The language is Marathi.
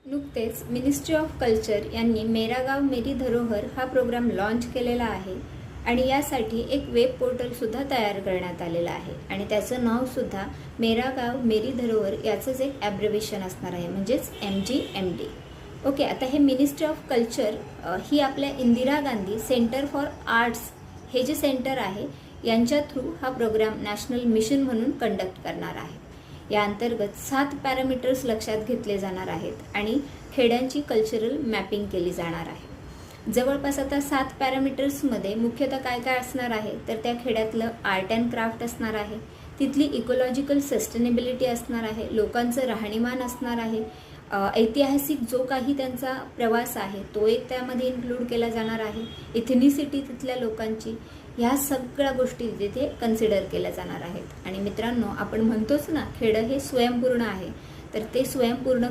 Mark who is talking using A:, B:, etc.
A: नुकतेच मिनिस्ट्री ऑफ कल्चर यांनी मेरा गाव मेरी धरोहर हा प्रोग्राम लॉन्च केलेला आहे आणि यासाठी एक वेब पोर्टलसुद्धा तयार करण्यात आलेलं आहे आणि त्याचं नावसुद्धा मेरा गाव मेरी धरोहर याचंच एक ॲब्रिव्हेशन असणार आहे, म्हणजेच MGMD. ओके, आता हे मिनिस्ट्री ऑफ कल्चर ही आपल्या Indira Gandhi centre for arts हे जे सेंटर आहे यांच्या थ्रू हा प्रोग्राम नॅशनल मिशन म्हणून कंडक्ट करणार आहे. या अंतर्गत 7 पॅरामीटर्स लक्षात घेतले जाणार आहेत आणि खेड्यांची कल्चरल मॅपिंग केली जाणार आहे. जवळपास आता 7 पॅरामीटर्समध्ये मुख्यतः काय काय असणार आहे तर त्या खेड्यातलं आर्ट अँड क्राफ्ट असणार आहे, तिथली इकोलॉजिकल सस्टेनेबिलिटी असणार आहे, लोकांचं राहणीमान असणार आहे, ऐतिहासिक जो काही त्यांचा प्रवास आहे तो एक त्यामध्ये इन्क्लूड केला जाणार आहे, इथनिसिटी तिथल्या लोकांची, ह्या सगळ्या गोष्टी तिथे कन्सिडर केल्या जाणार आहेत. आणि मित्रांनो, आपण म्हणतोच ना खेडं हे स्वयंपूर्ण आहे, तर ते स्वयंपूर्ण